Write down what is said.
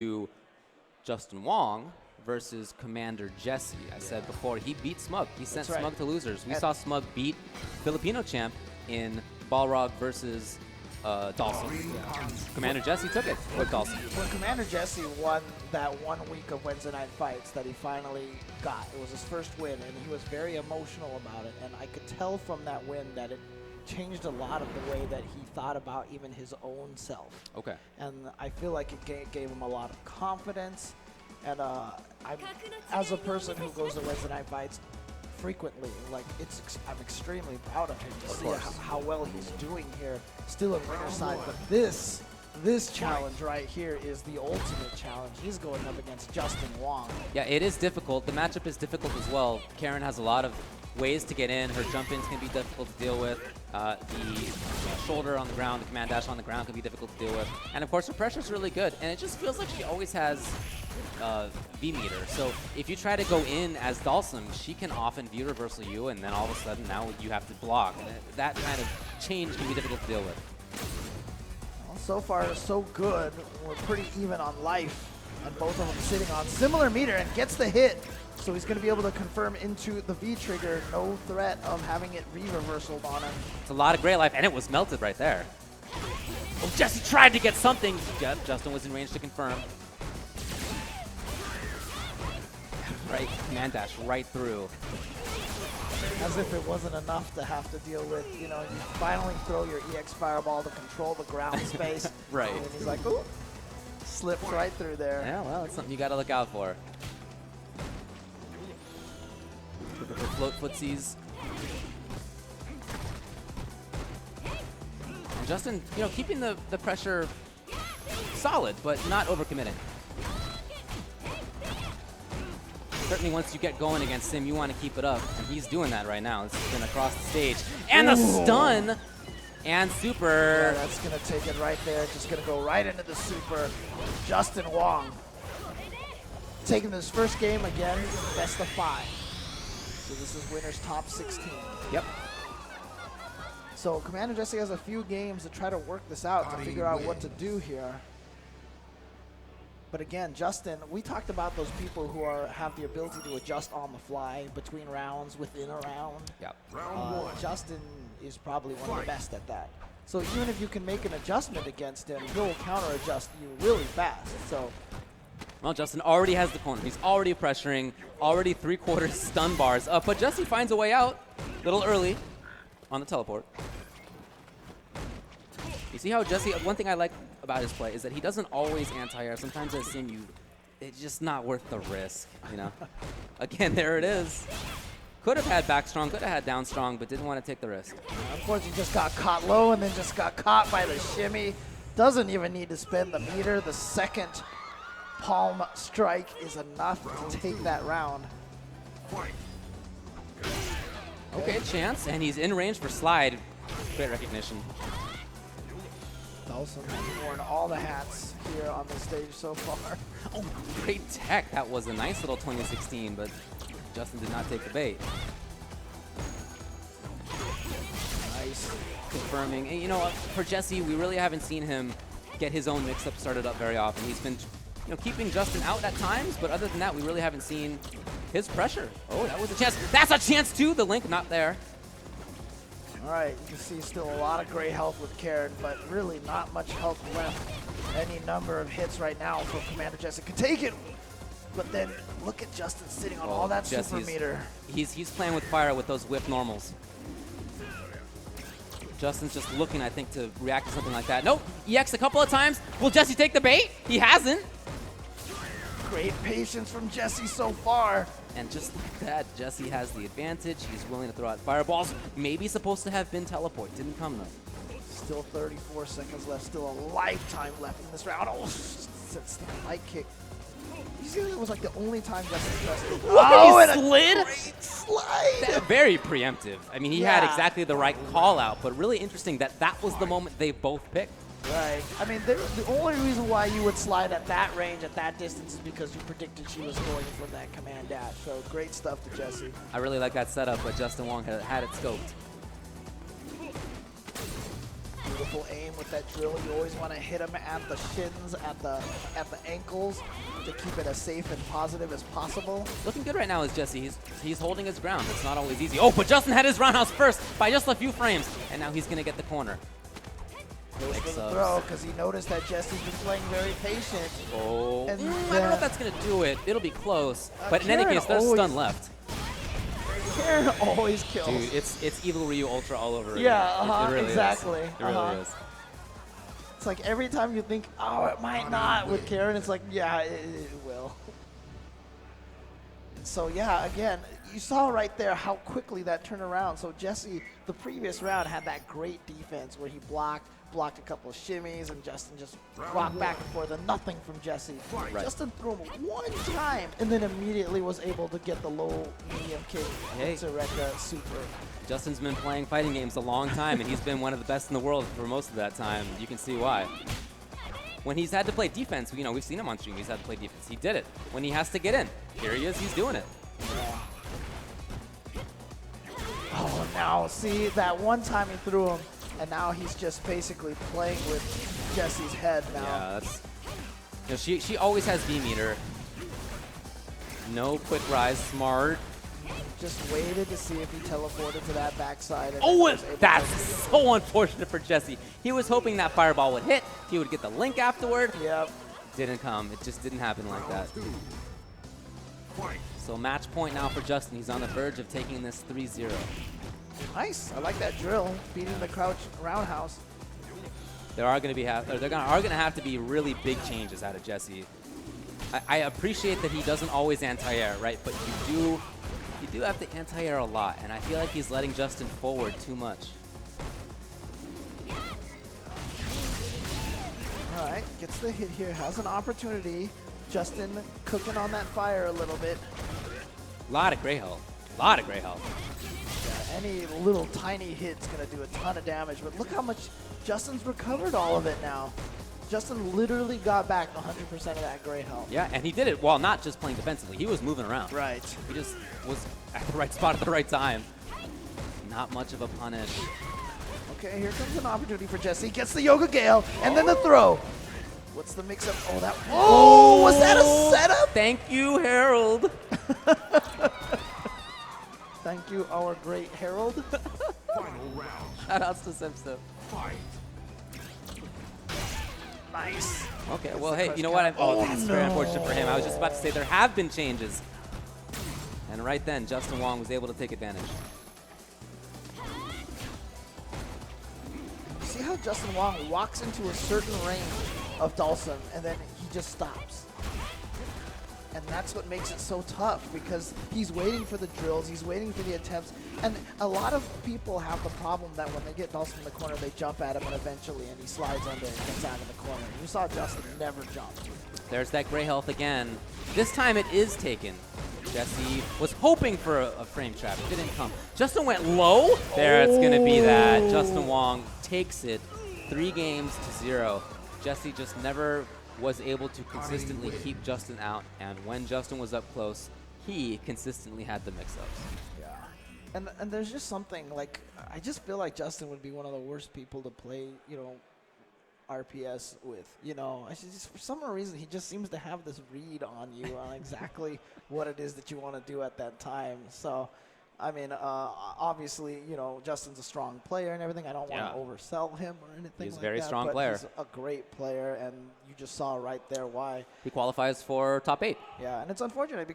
to Justin Wong versus Commander Jesse. I said before, he beat Smug. He sent Smug to losers. We saw Smug beat Filipino champ in Balrog versus Dawson. Commander Jesse took it with Dawson. When Commander Jesse won that 1 week of Wednesday night fights that he finally got, it was his first win, and he was very emotional about it. And I could tell from that win that it changed a lot of the way that he thought about even his own self. Okay. And I feel like it gave him a lot of confidence. And as a person who goes to Wednesday night fights frequently, like I'm extremely proud of him to see how well he's doing here, still in winner's side. But this challenge right here is the ultimate challenge. He's going up against Justin Wong. Yeah, it is difficult. The matchup is difficult as well. Karen has a lot of ways to get in. Her jump-ins can be difficult to deal with. The shoulder on the ground, the command dash on the ground can be difficult to deal with. And of course, her pressure is really good. And it just feels like she always has V-meter. So if you try to go in as Dalsum, she can often V-reversal you, and then all of a sudden now you have to block. And that kind of change can be difficult to deal with. Well, so far, so good. We're pretty even on life. And both of them sitting on similar meter and gets the hit. So he's going to be able to confirm into the V trigger. No threat of having it re-reversaled on him. It's a lot of great life, and it was melted right there. Oh, Jesse tried to get something. Justin was in range to confirm. Right, command dash right through. As if it wasn't enough to have to deal with, you know, you finally throw your EX Fireball to control the ground space. Right. And he's like, ooh, slips right through there. Yeah, well, it's something you got to look out for. Look at the float footsies. And Justin, you know, keeping the pressure solid, but not overcommitting. Certainly once you get going against him, you want to keep it up, and he's doing that right now. This has been across the stage. And a stun! And super. Yeah, that's going to take it right there. Just going to go right into the super. Justin Wong. Taking this first game again, best of 5. So this is winner's top 16. Yep. So Commander Jesse has a few games to try to work this out, to figure out what to do here. But again, Justin, we talked about those people who have the ability to adjust on the fly between rounds, within a round. Yep. Justin is probably one of the best at that. So even if you can make an adjustment against him, he'll counter adjust you really fast. So, well, Justin already has the corner. He's already pressuring, already 3/4 stun bars up, but Jesse finds a way out a little early on the teleport. You see how Jesse, one thing I like about his play is that he doesn't always anti-air. Sometimes I see you, it's just not worth the risk, you know? Again, there it is. Could have had back strong, could have had down strong, but didn't want to take the risk. Unfortunately, just got caught low and then just got caught by the shimmy. Doesn't even need to spend the meter. The second palm strike is enough to take that round. Okay, chance, and he's in range for slide. Great recognition. Dawson has worn all the hats here on the stage so far. Oh, great tech. That was a nice little 2016, but Justin did not take the bait. Nice. Confirming. And you know, for Jesse, we really haven't seen him get his own mix-up started up very often. He's been, you know, keeping Justin out at times, but other than that, we really haven't seen his pressure. Oh, that was a chance. That's a chance too. The link not there. All right, you can see still a lot of great health with Karen, but really not much health left. Any number of hits right now for Commander Jesse could take it, but then look at Justin sitting on all that super meter. He's playing with fire with those whip normals. Justin's just looking, I think, to react to something like that. Nope, EX a couple of times. Will Jesse take the bait? He hasn't. Great patience from Jesse so far. And just like that, Jesse has the advantage. He's willing to throw out fireballs. Maybe supposed to have been teleport. Didn't come though. Still 34 seconds left. Still a lifetime left in this round. Oh, sits the light kick. You see, it was like the only time Jesse pressed it. Oh, and slid? A great slide. Very preemptive. I mean, he had exactly the right call out, but really interesting that that was the moment they both picked. Right. I mean, the only reason why you would slide at that range, at that distance, is because you predicted she was going for that command dash. So great stuff to Jesse. I really like that setup, but Justin Wong had it scoped. beautiful aim with that drill. You always want to hit him at the shins, at the ankles, to keep it as safe and positive as possible. Looking good right now is Jesse. He's holding his ground. It's not always easy. Oh, but Justin had his roundhouse first by just a few frames, and now he's going to get the corner. Goes for the throw because he noticed that Jesse's been playing very patient. Oh, and I don't know if that's going to do it. It'll be close. But in any case, there's stun left. Karen always kills. Dude, it's Evil Ryu Ultra all over again. Yeah, it really exactly. Is. It really is. It's like every time you think, oh, it might not with Karen, it's like, yeah, it will. So yeah, again, you saw right there how quickly that turned around. So Jesse, the previous round, had that great defense where he blocked a couple of shimmies, and Justin just rocked back and forth, and nothing from Jesse. Right. Justin threw him one time, and then immediately was able to get the low medium kick to Rekka super. Justin's been playing fighting games a long time, and he's been one of the best in the world for most of that time. You can see why. When he's had to play defense, you know, we've seen him on stream, he's had to play defense. He did it. When he has to get in, here he is, he's doing it. Yeah. Oh, now, see, that one time he threw him, and now he's just basically playing with Jesse's head now. Yeah, that's... You know, she always has V-meter. No quick rise, smart. Just waited to see if he teleported to that backside. And Oh, that's so unfortunate for Jesse. He was hoping that fireball would hit. He would get the link afterward. Yep. Didn't come. It just didn't happen like that. So match point now for Justin. He's on the verge of taking this 3-0. Nice. I like that drill, beating the crouch roundhouse. There are going to have to be really big changes out of Jesse. I appreciate that he doesn't always anti-air, right? But you do have to anti-air a lot, and I feel like he's letting Justin forward too much. All right, gets the hit here, has an opportunity. Justin cooking on that fire a little bit. A lot of gray health. A lot of gray health. Yeah, any little tiny hit's gonna do a ton of damage, but look how much Justin's recovered all of it now. Justin literally got back 100% of that gray health. Yeah, and he did it while not just playing defensively. He was moving around. Right. He just was at the right spot at the right time. Not much of a punish. Okay, here comes an opportunity for Jesse. Gets the Yoga Gale, and then the throw. What's the mix-up? Oh, that. Oh, was that a setup? Thank you, Harold. Thank you, our great Harold. Final round. Shoutouts to Simpson. Fight. Nice. Okay, well, hey, you know what? Oh, that's very unfortunate for him. I was just about to say there have been changes. And right then, Justin Wong was able to take advantage. See how Justin Wong walks into a certain range of Dawson, and then he just stops. And that's what makes it so tough, because he's waiting for the drills, he's waiting for the attempts, and a lot of people have the problem that when they get Dawson in the corner, they jump at him, and eventually, and he slides under and gets out of the corner. You saw Justin never jump. There's that gray health again. This time it is taken. Jesse was hoping for a frame trap. It didn't come. Justin went low. There, it's going to be that. Justin Wong takes it 3-0. Jesse just never was able to consistently keep Justin out, and when Justin was up close, he consistently had the mix-ups. Yeah. And there's just something, like, I just feel like Justin would be one of the worst people to play, you know, RPS with, you know. I just, for some reason, he just seems to have this read on you on exactly what it is that you want to do at that time. So, I mean, obviously, you know, Justin's a strong player and everything. I don't want to oversell him or anything like that. He's a very strong but player. He's a great player, and you just saw right there why. He qualifies for top 8. Yeah, and it's unfortunate because